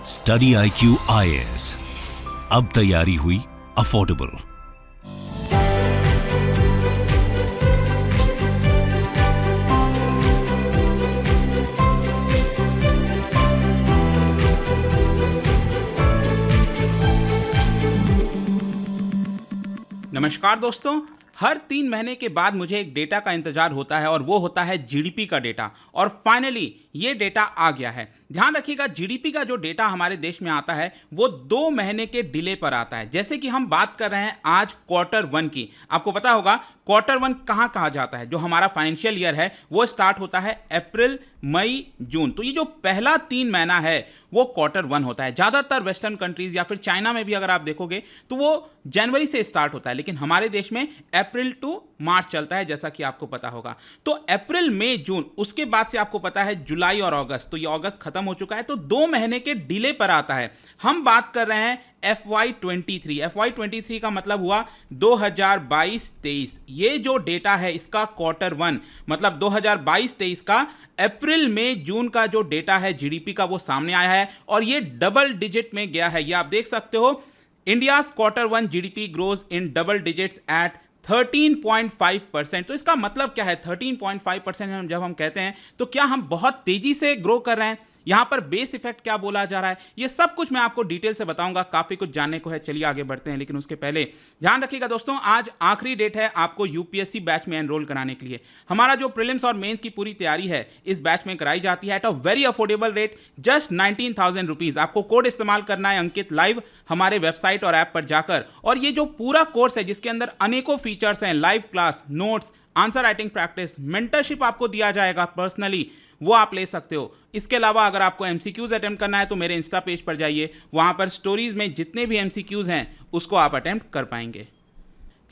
Study IQ IAS, अब तैयारी हुई अफोर्डेबल। नमस्कार दोस्तों, हर 3 महीने के बाद मुझे एक डेटा का इंतजार होता है और वो होता है जीडीपी का डेटा। और फाइनली ये डेटा आ गया है। ध्यान रखिएगा, जीडीपी का जो डेटा हमारे देश में आता है वो 2 महीने के डिले पर आता है। जैसे कि हम बात कर रहे हैं आज Q1 की। आपको पता होगा Q1 कहाँ कहा जाता है। जो हमारा फाइनेंशियल ईयर है वो स्टार्ट होता है अप्रैल, मई, जून। तो ये जो पहला 3 महीना है वो Q1 होता है। ज़्यादातर वेस्टर्न कंट्रीज या फिर चाइना में भी अगर आप देखोगे तो वो जनवरी से स्टार्ट होता है, लेकिन हमारे देश में अप्रैल टू मार्च चलता है, जैसा कि आपको पता होगा। तो अप्रैल, मई, जून, उसके बाद से आपको पता है जुलाई और अगस्त। तो ये अगस्त खत्म हो चुका है, तो 2 महीने के डिले पर आता है। हम बात कर रहे हैं FY23। FY23 का मतलब हुआ 2022-23। ये जो डेटा है इसका Q1 मतलब 2022-23 का अप्रैल में जून का जो डेटा है जीडीपी का वो सामने आया है और ये डबल डिजिट में गया है। ये आप देख सकते हो, India's Q1 GDP grows in double digits at 13.5%। तो इसका मतलब क्या है? 13.5% जब हम कहते हैं तो क्या हम बहुत तेजी से ग्रो कर रहे हैं? यहां पर बेस इफेक्ट क्या बोला जा रहा है, ये सब कुछ मैं आपको डिटेल से बताऊंगा। काफी कुछ जानने को है, चलिए आगे बढ़ते हैं। लेकिन उसके पहले ध्यान रखिएगा दोस्तों, आज आखिरी डेट है आपको यूपीएससी बैच में एनरोल कराने के लिए। हमारा जो प्रीलिम्स और मेंस की पूरी तैयारी है इस बैच में कराई जाती है at a very affordable rate, just 19,000 rupees. आपको कोड इस्तेमाल करना है अंकित लाइव हमारे वेबसाइट और ऐप पर जाकर। और ये जो पूरा कोर्स है जिसके अंदर अनेकों फीचर्स हैं, live class, notes, answer writing practice, mentorship आपको दिया जाएगा पर्सनली, वो आप ले सकते हो। इसके अलावा अगर आपको एमसीक्यूज अटेम्प्ट करना है तो मेरे इंस्टा पेज पर जाइए, वहां पर स्टोरीज में जितने भी एमसीक्यूज हैं उसको आप अटेम्प्ट कर पाएंगे।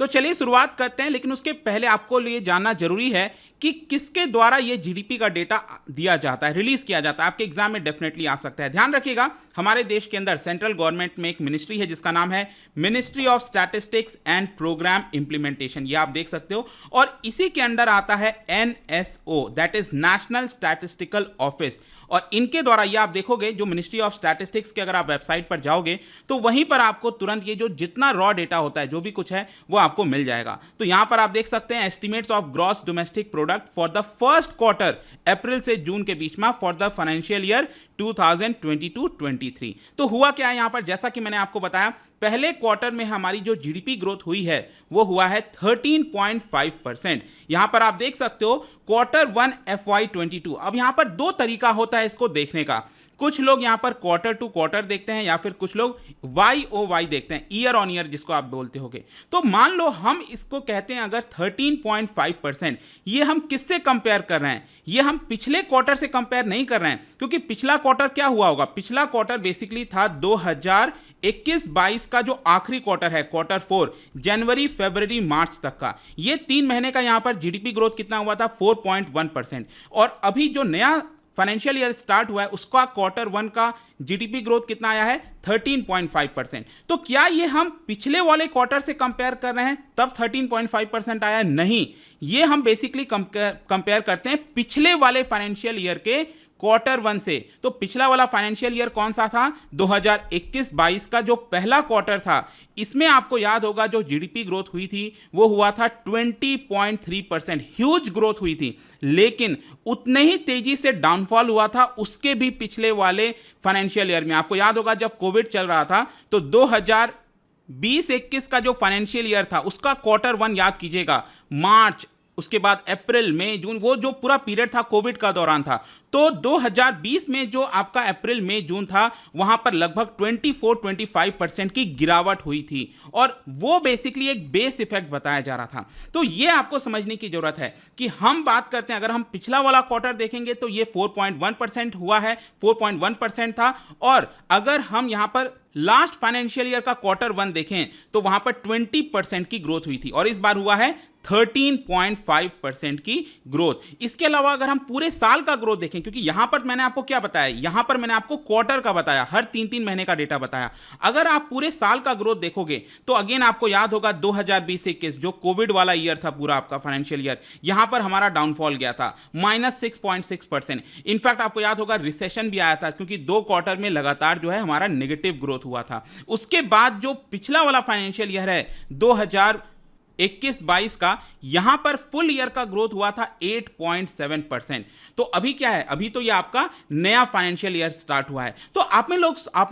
तो चलिए शुरुआत करते हैं, लेकिन उसके पहले आपको ये जानना जरूरी है कि किसके द्वारा ये जीडीपी का डेटा दिया जाता है, रिलीज किया जाता है। आपके एग्जाम में डेफिनेटली आ सकता है। ध्यान रखिएगा, हमारे देश के अंदर सेंट्रल गवर्नमेंट में एक मिनिस्ट्री है जिसका नाम है ministry of statistics and programme implementation. ये आप देख सकते हो, और इसी के अंडर आता है NSO, that is national statistical office. और इनके द्वारा ये आप देखोगे, जो मिनिस्ट्री ऑफ स्टैटिस्टिक्स के अगर आप वेबसाइट पर जाओगे तो वहीं पर आपको तुरंत ये जो जितना रॉ डेटा होता है, जो भी कुछ है वो आपको मिल जाएगा। तो यहां पर आप देख सकते हैं estimates of gross domestic product for the first quarter, April से जून के बीच में, फॉर द फाइनेंशियल ईयर 2022-23। तो हुआ क्या है यहां पर, जैसा कि मैंने आपको बताया, पहले क्वार्टर में हमारी जो जीडीपी ग्रोथ हुई है वो हुआ है 13.5%। यहां पर आप देख सकते हो Q1 FY22। अब यहां पर 2 तरीका होता है इसको देखने का। कुछ लोग यहां पर क्वार्टर टू क्वार्टर देखते हैं या फिर कुछ लोग YOY देखते हैं, ईयर ऑन ईयर जिसको आप बोलते होगे। तो मान लो हम इसको कहते हैं अगर 13.5%, ये हम किससे कंपेयर कर रहे हैं? ये हम पिछले क्वार्टर से कंपेयर नहीं कर रहे हैं, क्योंकि पिछला क्वार्टर क्या हुआ होगा? पिछला क्वार्टर बेसिकली था 2021-22 का जो आखिरी क्वार्टर है, Q4, जनवरी, फरवरी, मार्च तक का। ये 3 महीने का यहां पर जीडीपी ग्रोथ कितना हुआ था? 4.1%। और अभी जो नया फाइनेंशियल ईयर स्टार्ट हुआ है उसका Q1 का जीडीपी ग्रोथ कितना आया है? 13.5%। तो क्या ये हम पिछले वाले क्वार्टर से कंपेयर कर रहे हैं तब 13.5% आया? नहीं, ये हम बेसिकली कंपेयर करते हैं पिछले वाले फाइनेंशियल ईयर के Q1 से। तो पिछला वाला फाइनेंशियल ईयर कौन सा था? 2021-22 का जो पहला क्वार्टर था, इसमें आपको याद होगा जो जीडीपी ग्रोथ हुई थी वो हुआ था 20.3%। ह्यूज ग्रोथ हुई थी, लेकिन उतने ही तेजी से डाउनफॉल हुआ था उसके भी पिछले वाले फाइनेंशियल ईयर में। आपको याद होगा जब कोविड चल रहा था तो 2020-21 का जो फाइनेंशियल ईयर था उसका Q1 याद कीजिएगा, मार्च, उसके बाद अप्रैल, मई, जून, वो जो पूरा पीरियड था कोविड का दौरान था। तो 2020 में जो आपका अप्रैल, मई, जून था वहां पर लगभग 24-25% की गिरावट हुई थी, और वो बेसिकली एक बेस इफेक्ट बताया जा रहा था। तो ये आपको समझने की जरूरत है कि हम बात करते हैं, अगर हम पिछला वाला क्वार्टर देखेंगे तो ये 4.1% हुआ है, 4.1% था। और अगर हम यहां पर लास्ट फाइनेंशियल ईयर का Q1 देखें तो वहां पर 20% की ग्रोथ हुई थी, और इस बार हुआ है 13.5% की ग्रोथ। इसके अलावा अगर हम पूरे साल का ग्रोथ देखें, क्योंकि यहां पर मैंने आपको क्या बताया, यहां पर मैंने आपको क्वार्टर का बताया, हर 3-3 महीने का डेटा बताया। अगर आप पूरे साल का ग्रोथ देखोगे तो अगेन आपको याद होगा 2020-21 जो कोविड वाला ईयर था, पूरा आपका फाइनेंशियल ईयर, यहां पर हमारा डाउनफॉल गया था -6.6%। इनफैक्ट आपको याद होगा रिसेशन भी आया था, क्योंकि 2 क्वार्टर में लगातार जो है हमारा नेगेटिव ग्रोथ हुआ था। उसके बाद जो पिछला वाला फाइनेंशियल ईयर है 2021-22 का, यहां पर फुल ईयर का ग्रोथ हुआ था 8.7%। तो अभी क्या है, अभी तो ये आपका नया फाइनेंशियल ईयर स्टार्ट हुआ है। तो आप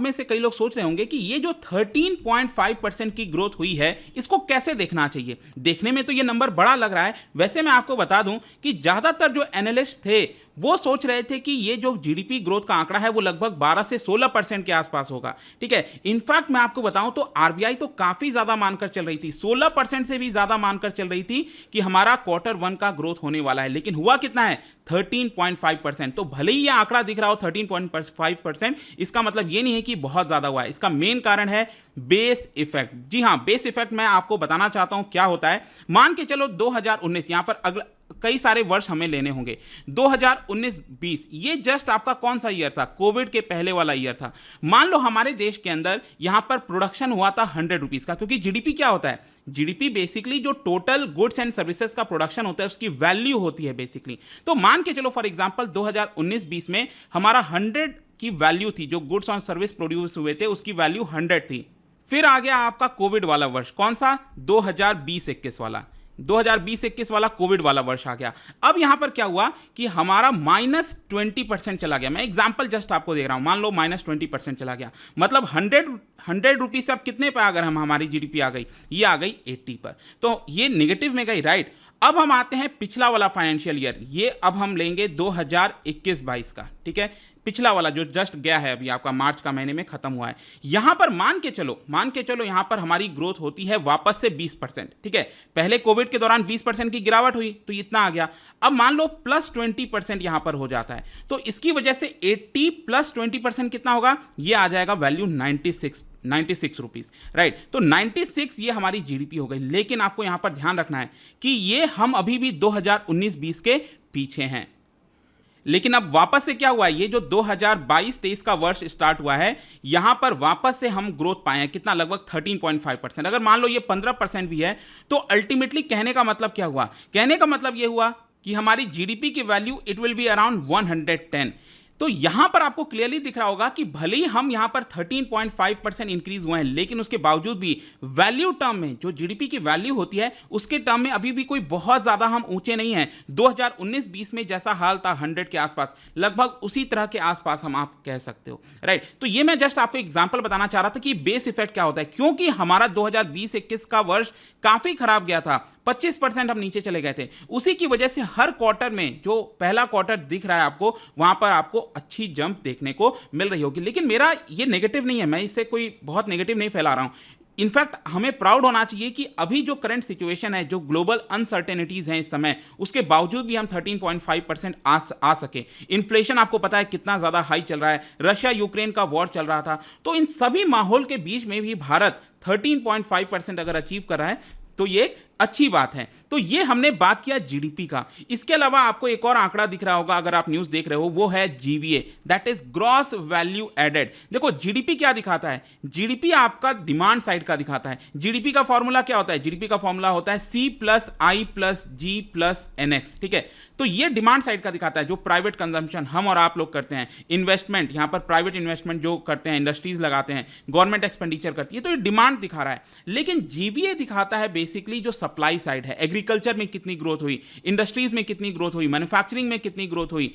में से कई लोग सोच रहे होंगे कि ये जो 13.5% की ग्रोथ हुई है, इसको कैसे देखना चाहिए। देखने में तो ये नंबर बड़ा लग रहा है। वैसे मैं आपको बता दूं कि ज्यादातर जो एनालिस्ट थे वो सोच रहे थे कि ये जो जीडीपी ग्रोथ का आंकड़ा है वो लगभग 12 से 16% के आसपास होगा। ठीक है, इनफैक्ट मैं आपको बताऊं तो आरबीआई तो काफी ज्यादा मानकर चल रही थी, 16% से भी ज्यादा मानकर चल रही थी कि हमारा Q1 का ग्रोथ होने वाला है। लेकिन हुआ कितना है, 13.5%। तो भले ही यह आंकड़ा दिख रहा हो 13.5%, इसका मतलब ये नहीं है कि बहुत ज्यादा हुआ है। इसका मेन कारण है बेस इफेक्ट। जी हां, बेस इफेक्ट मैं आपको बताना चाहता हूं क्या होता है। मान के चलो 2019, यहां पर अगला कई सारे वर्ष हमें लेने होंगे, 2019-20 ये जस्ट आपका कौन सा ईयर था, कोविड के पहले वाला ईयर था। मान लो हमारे देश के अंदर यहां पर प्रोडक्शन हुआ था 100 रुपीज का, क्योंकि जीडीपी क्या होता है, जीडीपी बेसिकली जो टोटल गुड्स एंड सर्विसेज का प्रोडक्शन होता है उसकी वैल्यू होती है बेसिकली। तो मान के चलो फॉर एग्जांपल 2019-20 में हमारा 100 की वैल्यू थी, जो गुड्स और सर्विस प्रोड्यूस हुए थे उसकी वैल्यू 100 थी। फिर आ गया आपका कोविड वाला वर्ष, कौन सा, 2020-21 वाला, 2020-21 वाला कोविड वाला वर्ष आ गया। अब यहां पर क्या हुआ कि हमारा -20% चला गया। मैं एग्जांपल जस्ट आपको दे रहा हूं, मान लो -20% चला गया, मतलब 100 रुपीज से अब कितने पे अगर हम हमारी जीडीपी आ गई, ये आ गई 80 पर। तो ये नेगेटिव में गई, राइट। अब हम आते हैं पिछला वाला फाइनेंशियल ईयर, ये अब हम लेंगे 2021-22 का। ठीक है, पिछला वाला जो जस्ट गया है, अभी आपका मार्च का महीने में खत्म हुआ है। यहां पर मान के चलो यहां पर हमारी ग्रोथ होती है वापस से 20%। ठीक है, पहले कोविड के दौरान 20% की गिरावट हुई तो इतना आ गया। अब मान लो +20% यहां पर हो जाता है, तो इसकी वजह से 80 + 20% कितना होगा, ये आ जाएगा वैल्यू 96 रुपीज, राइट। तो 96 ये हमारी जीडीपी हो गई। लेकिन आपको यहां पर ध्यान रखना है कि ये हम अभी भी 2019-20 के पीछे हैं। लेकिन अब वापस से क्या हुआ है, ये जो 2022-23 का वर्ष स्टार्ट हुआ है, यहां पर वापस से हम ग्रोथ पाए हैं, कितना, लगभग 13.5%। अगर मान लो ये 15% भी है तो अल्टीमेटली कहने का मतलब क्या हुआ, कहने का मतलब ये हुआ कि हमारी जीडीपी की value it will be around 110। तो यहां पर आपको क्लियरली दिख रहा होगा कि भले ही हम यहां पर 13.5% इंक्रीज हुए हैं, लेकिन उसके बावजूद भी वैल्यू टर्म में जो जीडीपी की वैल्यू होती है उसके टर्म में अभी भी कोई बहुत ज्यादा हम ऊंचे नहीं हैं। 2019-20 में जैसा हाल था 100 के आसपास, लगभग उसी तरह के आसपास हम आप कह सकते हो, राइट। तो ये मैं जस्ट आपको एग्जांपल बताना चाह रहा था कि बेस इफेक्ट क्या होता है, क्योंकि हमारा 2020-21 का वर्ष काफी खराब गया था, 25% हम नीचे चले गए थे। उसी की वजह से हर क्वार्टर में जो पहला क्वार्टर दिख रहा है आपको, वहां पर आपको अच्छी जंप देखने को मिल रही होगी। लेकिन मेरा ये नेगेटिव नहीं है, मैं इससे कोई बहुत नेगेटिव नहीं फैला रहा हूं। इनफैक्ट हमें प्राउड होना चाहिए कि अभी जो करंट सिचुएशन है, जो ग्लोबल अनसर्टेनिटीज हैं इस समय, उसके बावजूद भी हम 13.5% आ सके। इन्फ्लेशन आपको पता है कितना ज्यादा हाई चल रहा है, रशिया यूक्रेन का वॉर चल रहा था, तो इन सभी माहौल के बीच में भी भारत 13.5% अगर अचीव कर रहा है तो ये एक अच्छी बात है। तो ये हमने बात किया जीडीपी का। इसके अलावा आपको एक और आंकड़ा दिख रहा होगा अगर आप न्यूज़ देख रहे हो, वो है GVA, that is gross value added. देखो जीडीपी क्या दिखाता है, जीडीपी आपका डिमांड साइड का दिखाता है। जीडीपी का फॉर्मूला क्या होता है, जीडीपी का फॉर्मूला होता है C+I+G+NX। ठीक है, तो ये डिमांड साइड का दिखाता है, जो प्राइवेट कंजम्पशन हम और आप लोग करते हैं, इन्वेस्टमेंट, यहां पर प्राइवेट इन्वेस्टमेंट जो करते हैं, इंडस्ट्रीज लगाते हैं, गवर्नमेंट एक्सपेंडिचर करती है, तो ये डिमांड दिखा रहा है। लेकिन जीवीए दिखाता है बेसिकली जो सप्लाई साइड है, एग्रीकल्चर में कितनी ग्रोथ हुई, इंडस्ट्रीज में कितनी ग्रोथ हुई, मैन्युफैक्चरिंग में कितनी ग्रोथ हुई,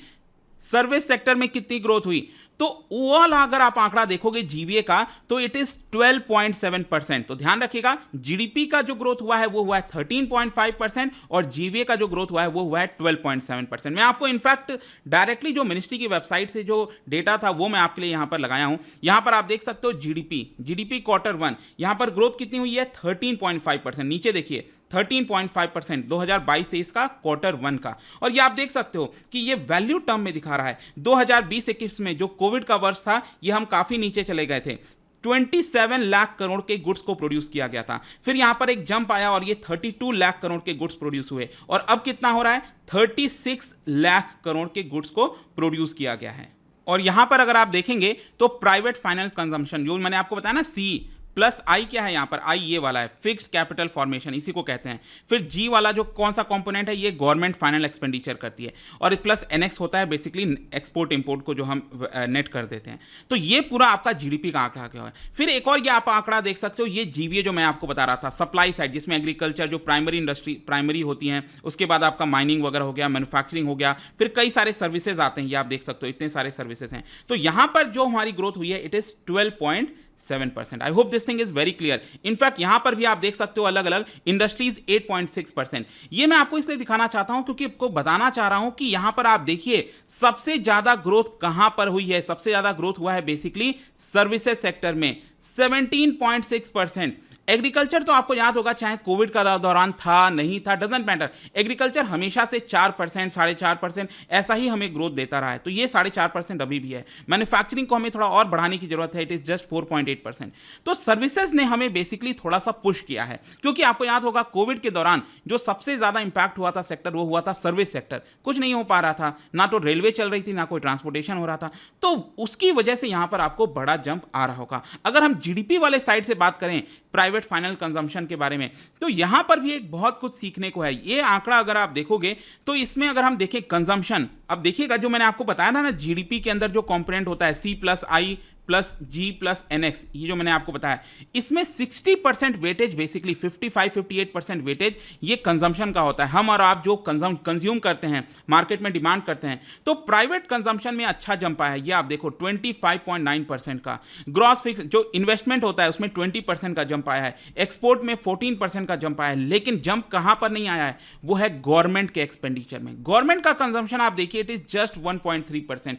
सर्विस सेक्टर में कितनी ग्रोथ हुई। तो ओवरऑल अगर आप आंकड़ा देखोगे जीवीए का तो इट इज 12.7%। तो ध्यान रखिएगा, जीडीपी का जो ग्रोथ हुआ है वो हुआ है 13.5% और जीवीए का जो ग्रोथ हुआ है वो हुआ है 12.7%। मैं आपको इनफैक्ट डायरेक्टली जो मिनिस्ट्री की वेबसाइट से जो डेटा था वो मैं आपके लिए यहां पर लगाया हूं। यहां पर आप देख सकते हो जीडीपी Q1, यहां पर ग्रोथ कितनी हुई है 13.5%। नीचे देखिए 13.5% 2022-23 का Q1 का, और ये आप देख सकते हो कि ये वैल्यू टर्म में दिखा रहा है। 2020-21 में जो कोविड का वर्ष था, ये हम काफी नीचे चले गए थे, 27 लाख करोड़ के गुड्स को प्रोड्यूस किया गया था। फिर यहां पर एक जंप आया और ये 32 लाख करोड़ के गुड्स प्रोड्यूस हुए, और अब कितना हो रहा है, 36 लाख करोड़ के गुड्स को प्रोड्यूस किया गया है। और यहां पर अगर आप देखेंगे तो प्राइवेट फाइनेंस कंजम्पशन, जो मैंने आपको बताया ना, सी प्लस आई क्या है यहाँ पर, आई ये वाला है फिक्स्ड कैपिटल फॉर्मेशन, इसी को कहते हैं। फिर जी वाला जो कौन सा कंपोनेंट है, ये गवर्नमेंट फाइनल एक्सपेंडिचर करती है, और प्लस एनएक्स होता है बेसिकली एक्सपोर्ट इंपोर्ट को जो हम नेट कर देते हैं। तो ये पूरा आपका जीडीपी का आंकड़ा क्या है। फिर एक और ये आप आंकड़ा देख सकते हो, ये जीवीए जो मैं आपको बता रहा था, सप्लाई साइड, जिसमें एग्रीकल्चर जो प्राइमरी इंडस्ट्री प्राइमरी होती हैं, उसके बाद आपका माइनिंग वगैरह हो गया, मैन्युफैक्चरिंग हो गया, फिर कई सारे सर्विसेज आते हैं, ये आप देख सकते हो इतने सारे सर्विसेज हैं। तो यहां पर जो हमारी ग्रोथ हुई है, it is 12.7%। I hope this thing is very clear. In fact यहां पर भी आप देख सकते हो अलग अलग इंडस्ट्रीज 8.6%। ये मैं आपको इसलिए दिखाना चाहता हूं क्योंकि आपको बताना चाह रहा हूं कि यहां पर आप देखिए सबसे ज्यादा ग्रोथ कहां पर हुई है। सबसे ज्यादा ग्रोथ हुआ है बेसिकली सर्विसेज सेक्टर में, 17.6%। एग्रीकल्चर तो आपको याद होगा, चाहे कोविड का दौरान था नहीं था, डजेंट मैटर, एग्रीकल्चर हमेशा से 4%, 4.5% ऐसा ही हमें ग्रोथ देता रहा है, तो ये 4.5% अभी भी है। मैन्युफैक्चरिंग को हमें थोड़ा और बढ़ाने की जरूरत है, इट इज जस्ट 4.8%। तो सर्विसेज ने हमें बेसिकली थोड़ा सा पुश किया है, क्योंकि आपको याद होगा कोविड के दौरान जो सबसे ज्यादा इंपैक्ट हुआ था सेक्टर, वो हुआ था सर्विस सेक्टर। कुछ नहीं हो पा रहा था, ना तो रेलवे चल रही थी, ना कोई ट्रांसपोर्टेशन हो रहा था, तो उसकी वजह से यहां पर आपको बड़ा जंप आ रहा होगा। अगर हम जीडीपी वाले साइड से बात करें, प्राइवेट फाइनल कंजम्पशन के बारे में, तो यहां पर भी एक बहुत कुछ सीखने को है। ये आंकड़ा अगर आप देखोगे तो इसमें अगर हम देखें कंजम्पशन, अब देखिएगा जो मैंने आपको बताया था ना, जीडीपी के अंदर जो कंपोनेंट होता है सी प्लस आई प्लस जी प्लस एनएक्स, ये जो मैंने आपको बताया, इसमें 60% वेटेज, बेसिकली 55-58% वेटेज ये कंजम्पशन का होता है। हम और आप जो कंज्यूम करते हैं, मार्केट में डिमांड करते हैं, तो प्राइवेट कंजम्पशन में अच्छा जंप आया है। ये आप देखो 25.9% का। ग्रॉस फिक्स जो इन्वेस्टमेंट होता है उसमें 20% का जंप आया है। एक्सपोर्ट में 14% का जंप आया है। लेकिन जंप कहां पर नहीं आया है, वो है गवर्नमेंट के एक्सपेंडिचर में। गवर्नमेंट का कंजम्पशन आप देखिए, इट इज जस्ट 1.3%।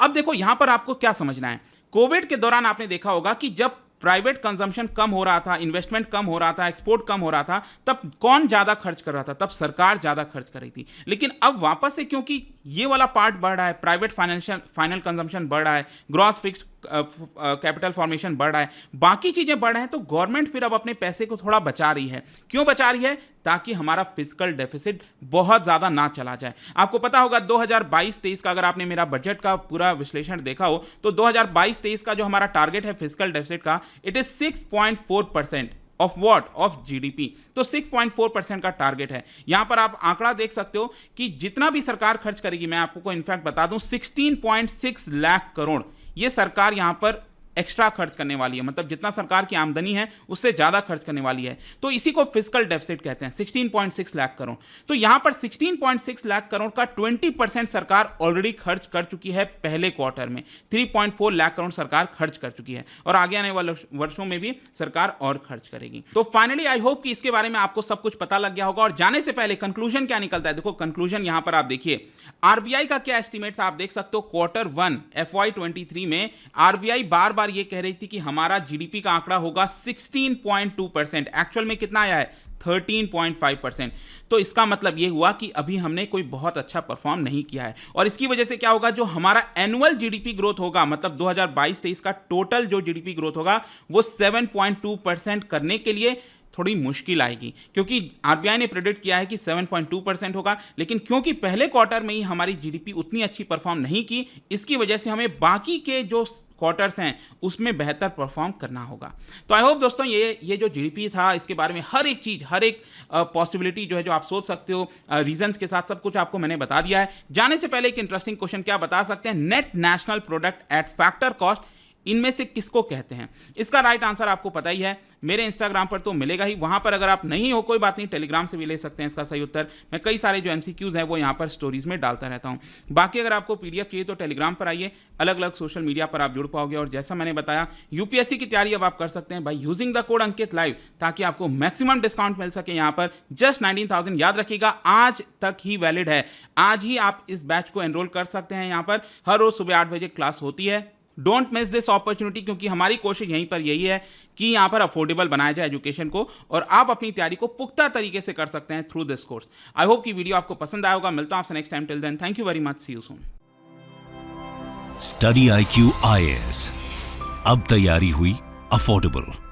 अब देखो यहां पर आपको क्या समझना है, कोविड के दौरान आपने देखा होगा कि जब प्राइवेट कंजम्पशन कम हो रहा था, इन्वेस्टमेंट कम हो रहा था, एक्सपोर्ट कम हो रहा था, तब कौन ज्यादा खर्च कर रहा था, तब सरकार ज्यादा खर्च कर रही थी। लेकिन अब वापस से क्योंकि ये वाला पार्ट बढ़ रहा है, प्राइवेट फाइनल कंजम्पशन बढ़ रहा है, ग्रॉस फिक्स्ड कैपिटल फॉर्मेशन बढ़ रहा है, बाकी चीजें बढ़ रहे हैं, तो गवर्नमेंट फिर अब अपने पैसे को थोड़ा बचा रही है। क्यों बचा रही है? ताकि हमारा फिजिकल डेफिसिट बहुत ज्यादा ना चला जाए। आपको पता होगा 2022-23 का, अगर आपने मेरा बजट का पूरा विश्लेषण देखा हो, तो 2022-23 का जो हमारा टारगेट है फिजिकल डेफिसिट का, it is 6.4% of what, of GDP. तो 6.4% का टारगेट है। यहां पर आप आंकड़ा देख सकते हो कि जितना भी सरकार खर्च करेगी, मैं आपको इनफैक्ट बता दूं 16.6 लाख करोड़ ये सरकार यहां पर एक्स्ट्रा खर्च करने वाली है, मतलब जितना सरकार की आमदनी है उससे ज्यादा खर्च करने वाली है। तो इसी को फिजिकल डेफिसिट कहते हैं, 16.6 लाख करोड़। तो यहां पर 16.6 लाख करोड़ का 20% सरकार ऑलरेडी खर्च कर चुकी है पहले क्वार्टर में। 3.4 लाख करोड़ सरकार खर्च कर चुकी है, और आगे आने वाले वर्षों में भी सरकार और खर्च करेगी। तो फाइनली आई होप कि इसके बारे में आपको सब कुछ पता लग गया होगा। और जाने से पहले कंक्लूजन क्या निकलता है, देखो कंक्लूजन यहां पर आप देखिए, आरबीआई का क्या एस्टिमेट था, आप देख सकते हो Q1 FY23 में आरबीआई बार बार ये कह रही थी कि हमारा जीडीपी का आंकड़ा होगा 16.2%, एक्चुअल में कितना आया है 13.5%। तो इसका मतलब यह हुआ कि अभी हमने कोई बहुत अच्छा परफॉर्म नहीं किया है, और इसकी वजह से क्या होगा, जो हमारा एनुअल जीडीपी ग्रोथ होगा, मतलब 2022-23 का टोटल जो जीडीपी ग्रोथ होगा, वो 7.2% करने के लिए थोड़ी मुश्किल आएगी, क्योंकि आरबीआई ने प्रेडिक्ट किया है कि 7.2% होगा। लेकिन क्योंकि पहले क्वार्टर में ही हमारी जीडीपी उतनी अच्छी परफॉर्म नहीं की, इसकी वजह से हमें बाकी के जो क्वार्टर्स हैं उसमें बेहतर परफॉर्म करना होगा। तो आई होप दोस्तों ये जो जीडीपी था, इसके बारे में हर एक चीज, हर एक पॉसिबिलिटी जो है, जो आप सोच सकते हो, रीजंस के साथ सब कुछ आपको मैंने बता दिया है। जाने से पहले एक इंटरेस्टिंग क्वेश्चन क्या बता सकते हैं, net national product at factor cost इनमें से किसको कहते हैं? इसका राइट आंसर आपको पता ही है, मेरे इंस्टाग्राम पर तो मिलेगा ही। वहां पर अगर आप नहीं हो, कोई बात नहीं, टेलीग्राम से भी ले सकते हैं इसका सही उत्तर। मैं कई सारे जो एमसीक्यूज हैं वो यहां पर स्टोरीज में डालता रहता हूं। बाकी अगर आपको पीडीएफ चाहिए तो टेलीग्राम पर आइए, अलग अलग सोशल मीडिया पर आप जुड़ पाओगे। और जैसा मैंने बताया, यूपीएससी की तैयारी अब आप कर सकते हैं by using the code Ankit live, ताकि आपको मैक्सिमम डिस्काउंट मिल सके। यहां पर जस्ट 19,000, याद रखिएगा आज तक ही वैलिड है। आज ही आप इस बैच को एनरोल कर सकते हैं। यहां पर हर रोज सुबह 8 बजे क्लास होती है। डोंट मिस दिस अपॉर्चुनिटी, क्योंकि हमारी कोशिश यहीं पर यही है कि यहां पर अफोर्डेबल बनाया जाए एजुकेशन को, और आप अपनी तैयारी को पुख्ता तरीके से कर सकते हैं through this course. I hope कि वीडियो आपको पसंद आया होगा। मिलता हूं आपसे next time. Till then, thank you very much, see you soon. Study IQ IAS, अब तैयारी हुई अफोर्डेबल।